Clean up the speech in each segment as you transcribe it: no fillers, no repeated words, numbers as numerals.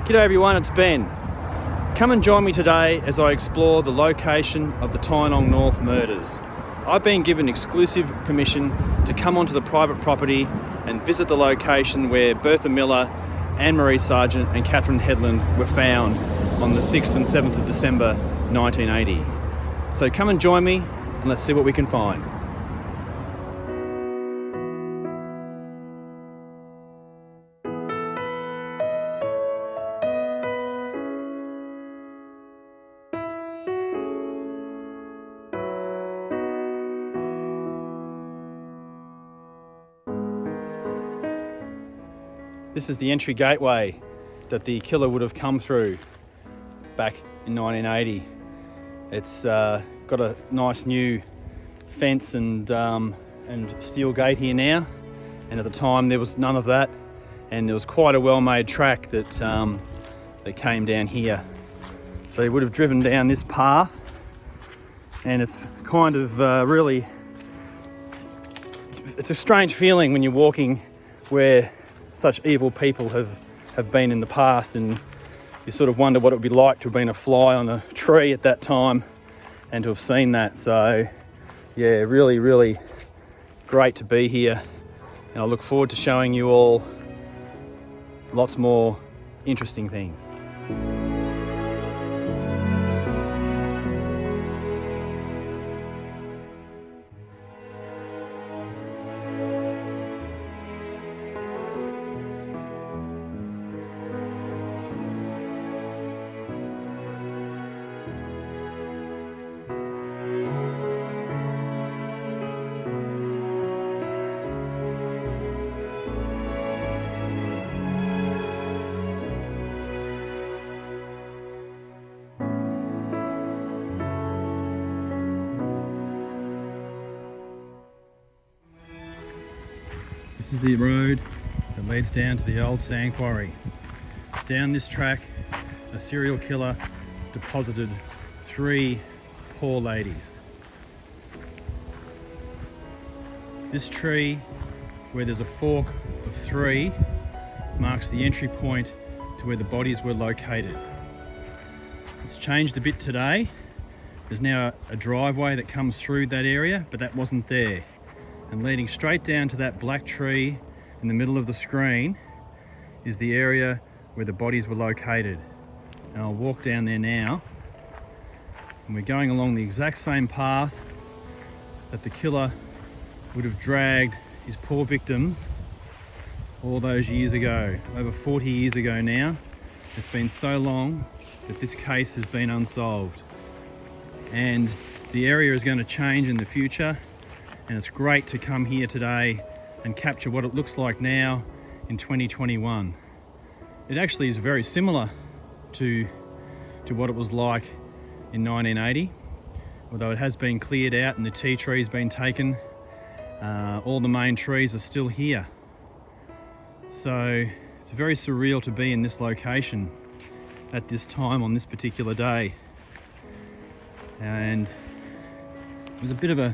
G'day everyone, it's Ben. Come and join me today as I explore the location of the Tynong North murders. I've been given exclusive permission to come onto the private property and visit the location where Bertha Miller, Anne-Marie Sargent and Catherine Headland were found on the 6th and 7th of December 1980. So come and join me and let's see what we can find. This is the entry gateway that the killer would have come through back in 1980. It's got a nice new fence and steel gate here now, and at the time there was none of that, and there was quite a well-made track that came down here. So he would have driven down this path, and it's kind of really, it's a strange feeling when you're walking where such evil people have been in the past, and you sort of wonder what it would be like to have been a fly on a tree at that time and to have seen that. So yeah, really, really great to be here, and I look forward to showing you all lots more interesting things. This is the road that leads down to the old sand quarry. Down this track, a serial killer deposited 3 poor ladies. This tree, where there's a fork of 3, marks the entry point to where the bodies were located. It's changed a bit today. There's now a driveway that comes through that area, but that wasn't there. And leading straight down to that black tree in the middle of the screen is the area where the bodies were located. And I'll walk down there now, and we're going along the exact same path that the killer would have dragged his poor victims all those years ago, over 40 years ago now. It's been so long that this case has been unsolved, and the area is going to change in the future. And it's great to come here today and capture what it looks like now in 2021. It actually is very similar to what it was like in 1980, although it has been cleared out and the tea tree's been taken. All the main trees are still here. So it's very surreal to be in this location at this time on this particular day. And it was a bit of a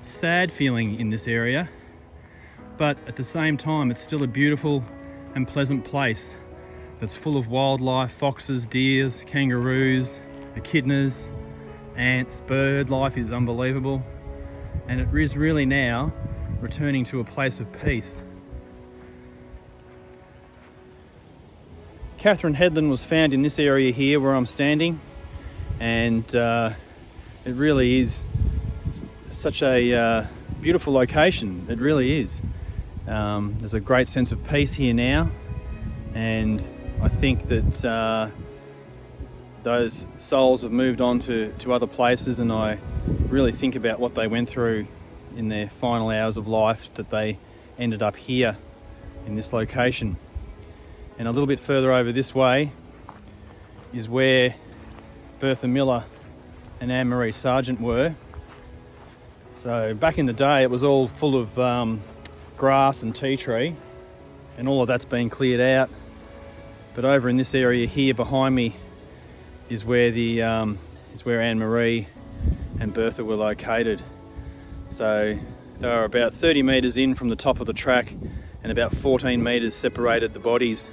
sad feeling in this area, but at the same time it's still a beautiful and pleasant place that's full of wildlife, foxes, deers, kangaroos, echidnas, ants, bird life is unbelievable, and it is really now returning to a place of peace. Catherine Headland was found in this area here where I'm standing, and it really is such a beautiful location. It really is. There's a great sense of peace here now, and I think that those souls have moved on to other places, and I really think about what they went through in their final hours of life, that they ended up here in this location. And a little bit further over this way is where Bertha Miller and Anne-Marie Sargent were. So back in the day it was all full of grass and tea tree, and all of that's been cleared out. But over in this area here behind me is where Anne-Marie and Bertha were located. So they were about 30 metres in from the top of the track, and about 14 metres separated the bodies.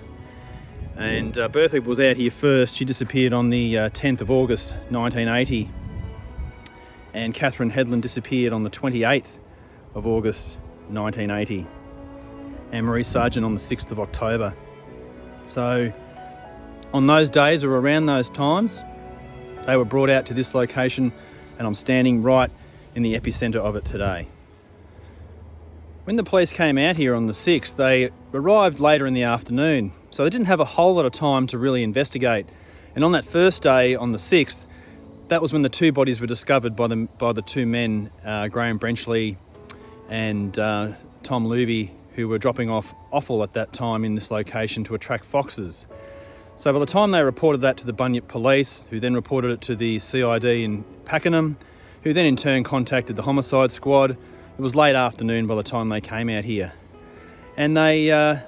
And Bertha was out here first. She disappeared on the 10th of August 1980, and Catherine Headland disappeared on the 28th of August 1980, and Marie Sargent on the 6th of October. So on those days, or around those times, they were brought out to this location, and I'm standing right in the epicenter of it today. When the police came out here on the 6th, they arrived later in the afternoon, so they didn't have a whole lot of time to really investigate. And on that first day, on the 6th, that was when the two bodies were discovered by the two men, Graham Brenchley and Tom Luby, who were dropping off offal at that time in this location to attract foxes. So by the time they reported that to the Bunyip Police, who then reported it to the CID in Pakenham, who then in turn contacted the homicide squad, it was late afternoon by the time they came out here. And they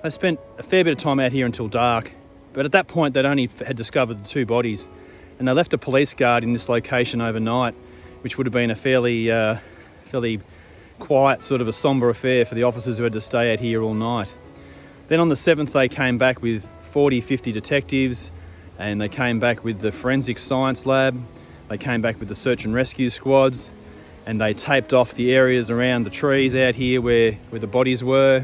spent a fair bit of time out here until dark, but at that point they'd only had discovered the two bodies, and they left a police guard in this location overnight, which would have been a fairly quiet, sort of a sombre affair for the officers who had to stay out here all night. Then on the 7th they came back with 50 detectives, and they came back with the forensic science lab, they came back with the search and rescue squads, and they taped off the areas around the trees out here where the bodies were.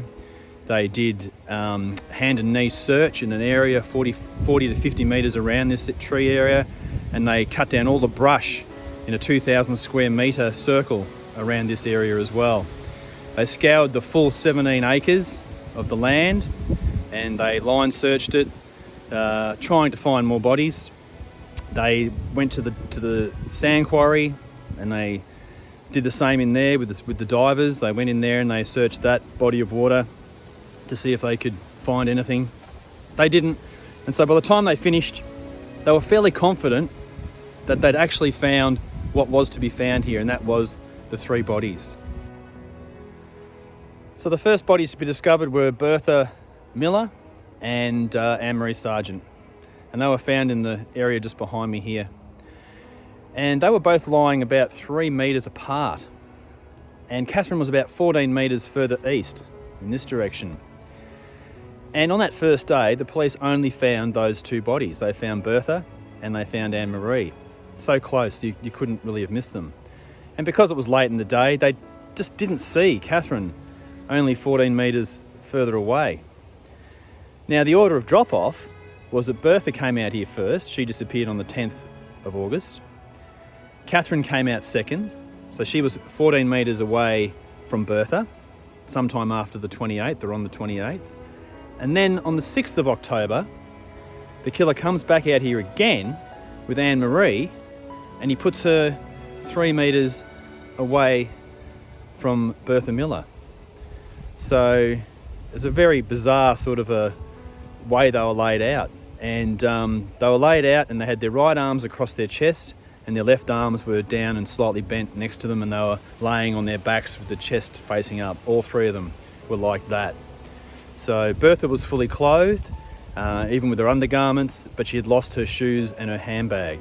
They did hand and knee search in an area 40 to 50 metres around this tree area, and they cut down all the brush in a 2,000 square metre circle around this area as well. They scoured the full 17 acres of the land, and they line searched it, trying to find more bodies. They went to the sand quarry, and they did the same in there with the divers. They went in there and they searched that body of water to see if they could find anything. They didn't, and so by the time they finished, they were fairly confident that they'd actually found what was to be found here, and that was the three bodies. So the first bodies to be discovered were Bertha Miller and Anne-Marie Sargent, and they were found in the area just behind me here. And they were both lying about 3 metres apart, and Catherine was about 14 metres further east in this direction. And on that first day, the police only found those two bodies. They found Bertha and they found Anne-Marie. So close, you couldn't really have missed them. And because it was late in the day, they just didn't see Catherine only 14 metres further away. Now, the order of drop-off was that Bertha came out here first. She disappeared on the 10th of August. Catherine came out second, so she was 14 metres away from Bertha, sometime after the 28th or on the 28th. And then on the 6th of October, the killer comes back out here again with Anne-Marie, and he puts her 3 metres away from Bertha Miller. So it's a very bizarre sort of a way they were laid out. And they were laid out and they had their right arms across their chest, and their left arms were down and slightly bent next to them, and they were laying on their backs with the chest facing up. All three of them were like that. So Bertha was fully clothed, even with her undergarments, but she had lost her shoes and her handbag.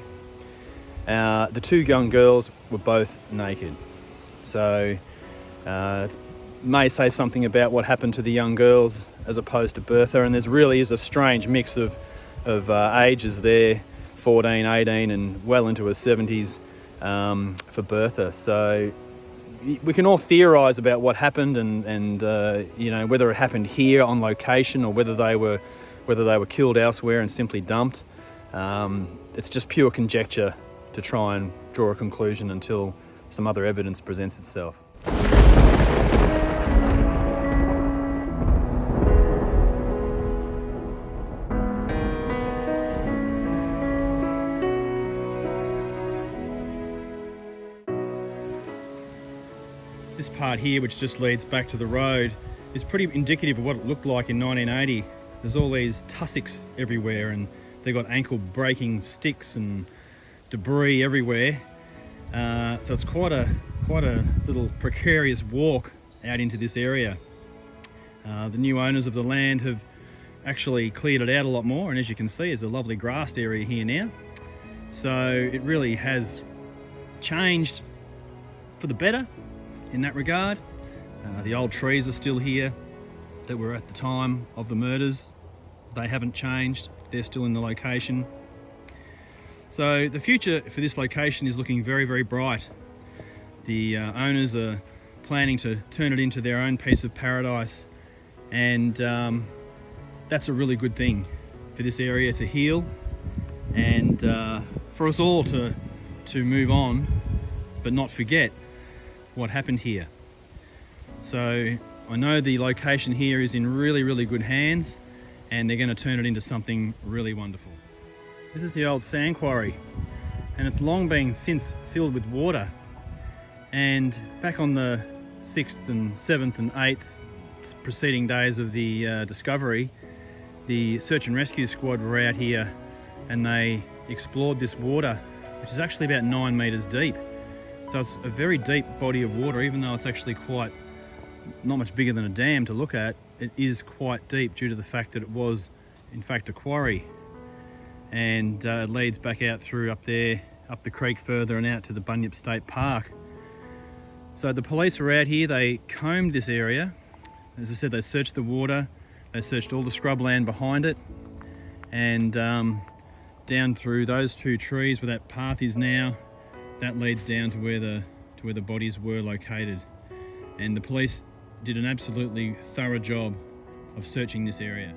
The two young girls were both naked. So it may say something about what happened to the young girls as opposed to Bertha, and there really is a strange mix of ages there, 14, 18 and well into her 70s for Bertha. So we can all theorise about what happened and you know, whether it happened here on location or whether they were killed elsewhere and simply dumped. It's just pure conjecture to try and draw a conclusion until some other evidence presents itself. This part here, which just leads back to the road, is pretty indicative of what it looked like in 1980. There's all these tussocks everywhere, and they've got ankle-breaking sticks and debris everywhere. So it's quite a little precarious walk out into this area. The new owners of the land have actually cleared it out a lot more, and as you can see, there's a lovely grassed area here now. So it really has changed for the better in that regard. The old trees are still here that were at the time of the murders. They haven't changed. they're still in the location. So the future for this location is looking very, very bright. The owners are planning to turn it into their own piece of paradise, and that's a really good thing for this area to heal, and for us all to move on but not forget what happened here. So I know the location here is in really, really good hands, and they're going to turn it into something really wonderful. This is the old sand quarry, and it's long been since filled with water. And back on the 6th and 7th and 8th preceding days of the discovery, the search and rescue squad were out here and they explored this water, which is actually about 9 meters deep. So it's a very deep body of water, even though it's actually not much bigger than a dam to look at. It is quite deep due to the fact that it was in fact a quarry, and it leads back out through up there, up the creek further and out to the Bunyip State Park. So the police were out here, they combed this area. As I said, they searched the water, they searched all the scrubland behind it, and down through those 2 trees where that path is now, that leads down to where the bodies were located. And the police did an absolutely thorough job of searching this area.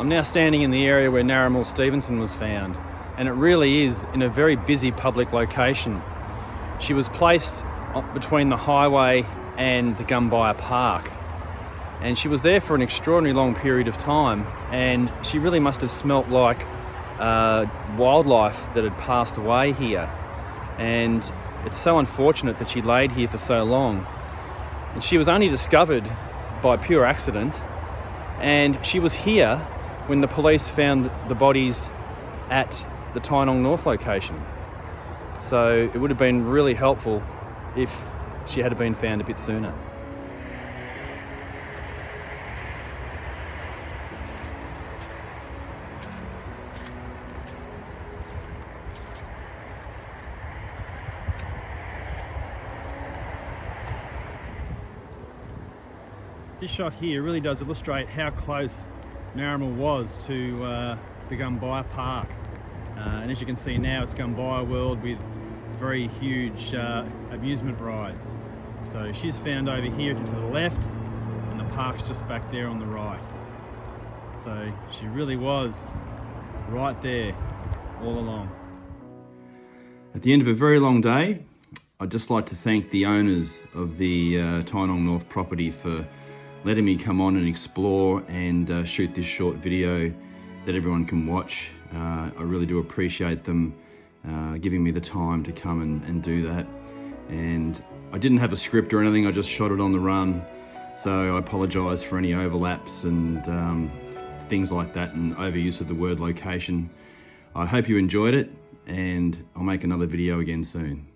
I'm now standing in the area where Narramul Stevenson was found, and it really is in a very busy public location. She was placed between the highway and the Gumbaya Park, and she was there for an extraordinarily long period of time, and she really must have smelt like wildlife that had passed away here. And it's so unfortunate that she laid here for so long. And she was only discovered by pure accident, and she was here when the police found the bodies at the Tynong North location. So it would have been really helpful if she had been found a bit sooner. This shot here really does illustrate how close Narramul was to the Gumbaya Park, and as you can see now, it's Gumbaya World with very huge amusement rides. So she's found over here to the left, and the park's just back there on the right. So she really was right there all along. At the end of a very long day, I'd just like to thank the owners of the Tynong North property for letting me come on and explore and shoot this short video that everyone can watch. I really do appreciate them giving me the time to come and do that. And I didn't have a script or anything, I just shot it on the run. So I apologise for any overlaps and things like that and overuse of the word location. I hope you enjoyed it, and I'll make another video again soon.